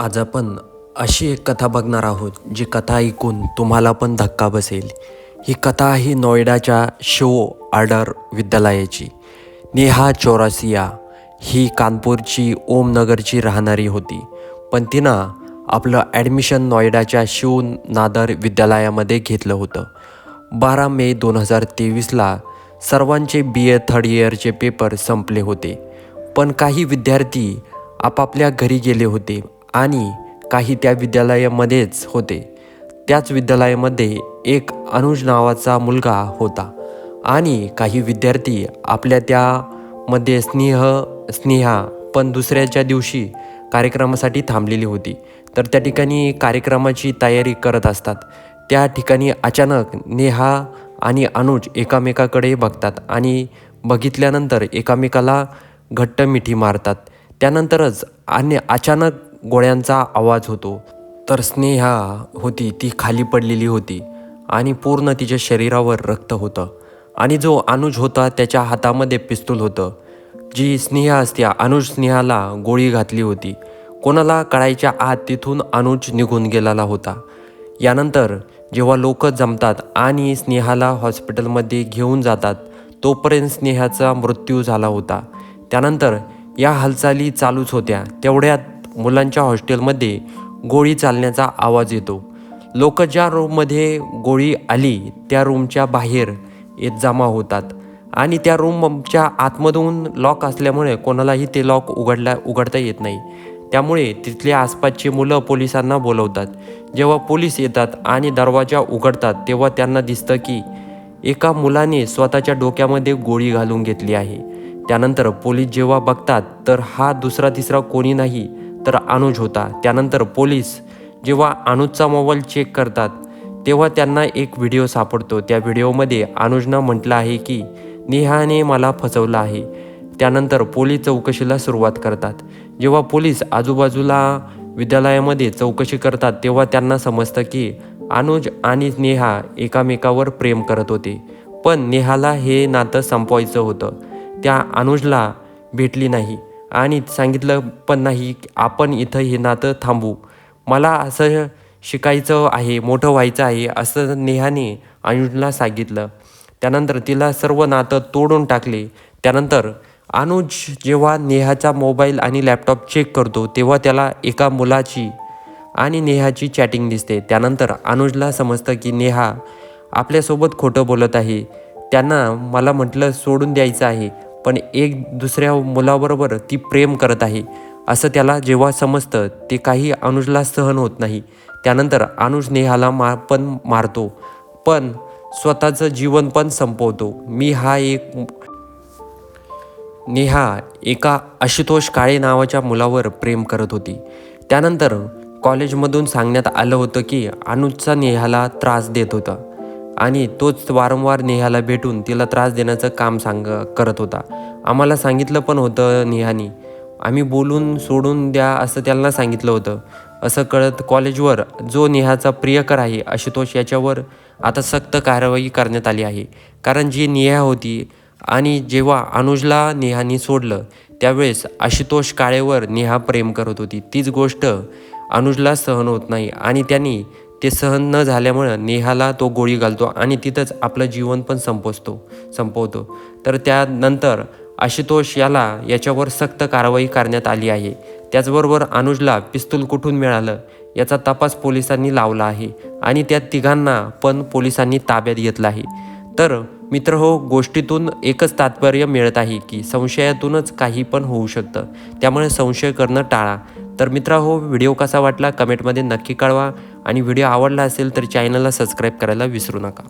आज आपण अशी एक कथा बघणार आहोत जी कथा ऐकून तुम्हाला पण धक्का बसेल। ही कथा आहे नोएडाच्या शिव आर्डर विद्यालयाची। नेहा चौरासिया ही कानपूरची ओमनगरची राहणारी होती, पण तिनं आपलं ॲडमिशन नोएडाच्या शिव नादर विद्यालयामध्ये घेतलं होतं। 12 मे 2023ला सर्वांचे BA थर्ड इयरचे पेपर संपले होते, पण काही विद्यार्थी आपापल्या घरी गेले होते आणि काही त्या विद्यालयामध्येच होते। त्याच विद्यालयामध्ये एक अनुज नावाचा मुलगा होता आणि काही विद्यार्थी आपल्या त्यामध्ये स्नेहा पण दुसऱ्याच्या दिवशी कार्यक्रमासाठी थांबलेली होती। तर त्या ठिकाणी कार्यक्रमाची तयारी करत असतात। त्या ठिकाणी अचानक नेहा आणि अनुज एकामेकाकडे बघतात आणि बघितल्यानंतर एकामेकाला घट्ट मिठी मारतात। त्यानंतरच आणि अचानक गोळ्यांचा आवाज होतो। तर स्नेहा होती ती खाली पडलेली होती आणि पूर्ण तिच्या शरीरावर रक्त होतं आणि जो अनुज होता त्याच्या हातामध्ये पिस्तूल होतं। जी स्नेहा असते अनुज स्नेहाला गोळी घातली होती। कोणाला कळायच्या आत तिथून अनुज निघून गेलेला होता। यानंतर जेव्हा लोक जमतात आणि स्नेहाला हॉस्पिटलमध्ये घेऊन जातात तोपर्यंत स्नेहाचा मृत्यू झाला होता। त्यानंतर या हालचाली चालूच होत्या। तेवढ्यात मुलांच्या हॉस्टेलमध्ये गोळी चालण्याचा आवाज येतो। लोक ज्या रूममध्ये गोळी आली त्या रूमच्या बाहेर येत जमा होतात आणि त्या रूमच्या आतमधून लॉक असल्यामुळे कोणालाही ते लॉक उघडता येत नाही। त्यामुळे तिथल्या आसपासची मुलं पोलिसांना बोलवतात। जेव्हा पोलीस येतात आणि दरवाजा उघडतात तेव्हा त्यांना दिसतं की एका मुलाने स्वतःच्या डोक्यामध्ये गोळी घालून घेतली आहे। त्यानंतर पोलीस जेव्हा बघतात तर हा दुसरा तिसरा कोणी नाही तर अनुज होता। त्यानंतर पोलीस जेव्हा अनुजचा मोबाईल चेक करतात तेव्हा त्यांना एक व्हिडिओ सापडतो। त्या व्हिडिओमध्ये अनुजनं म्हटलं आहे की नेहाने मला फसवलं आहे। त्यानंतर पोलीस चौकशीला सुरुवात करतात। जेव्हा पोलीस आजूबाजूला विद्यालयामध्ये चौकशी करतात तेव्हा त्यांना समजतं की अनुज आणि नेहा एकामेकावर प्रेम करत होते, पण नेहाला हे नातं संपवायचं होतं। त्या अनुजला भेटली नाही आणि सांगितलं पण नाही आपण इथं हे नातं थांबू, मला असं शिकायचं आहे, मोठं व्हायचं आहे असं नेहाने अनुजला सांगितलं। त्यानंतर तिला सर्व नातं तोडून टाकले। त्यानंतर अनुज जेव्हा नेहाचा मोबाईल आणि लॅपटॉप चेक करतो तेव्हा त्याला एका मुलाची आणि नेहाची चॅटिंग दिसते। त्यानंतर अनुजला समजतं की नेहा आपल्यासोबत खोटं बोलत आहे। त्यांना मला म्हटलं सोडून द्यायचं आहे, पण एक दुसऱ्या मुलाबरोबर ती प्रेम करत आहे असं त्याला जेव्हा समजतं ते काही अनुजला सहन होत नाही। त्यानंतर अनुज नेहाला पण मारतो, पण स्वतःचं जीवन पण संपवतो। नेहा एका आशुतोष काळे नावाच्या मुलावर प्रेम करत होती। त्यानंतर कॉलेजमधून सांगण्यात आलं होतं की अनुजचा नेहाला त्रास देत होता आणि तोच वारंवार नेहाला भेटून तिला त्रास देण्याचं काम करत होता। आम्हाला सांगितलं पण होतं नेहानी, आम्ही बोलून सोडून द्या असं त्यांना सांगितलं होतं। असं कळत कॉलेजवर जो नेहाचा प्रियकर आहे आशुतोष याच्यावर आता सक्त कारवाई करण्यात आली आहे, कारण जी नेहा होती आणि जेव्हा अनुजला नेहानी सोडलं त्यावेळेस आशुतोष काळेवर नेहा प्रेम करत होती। तीच गोष्ट अनुजला सहन होत नाही आणि त्यांनी ते सहन न झाल्यामुळं नेहाला तो गोळी घालतो आणि तिथंच आपलं जीवन पण संपवतो। तर त्यानंतर आशुतोष याच्यावर सक्त कारवाई करण्यात आली आहे। त्याचबरोबर अनुजला पिस्तूल कुठून मिळालं याचा तपास पोलिसांनी लावला आहे आणि त्या तिघांना पण पोलिसांनी ताब्यात घेतलं आहे। तर मित्रहो, गोष्टीतून एकच तात्पर्य मिळत आहे की संशयातूनच काही पण होऊ शकतं, त्यामुळे संशय करणं टाळा। तर मित्रहो, व्हिडिओ कसा वाटला कमेंटमध्ये नक्की कळवा आणि व्हिडिओ आवडला असेल तर चॅनलला सबस्क्राईब करायला विसरू नका।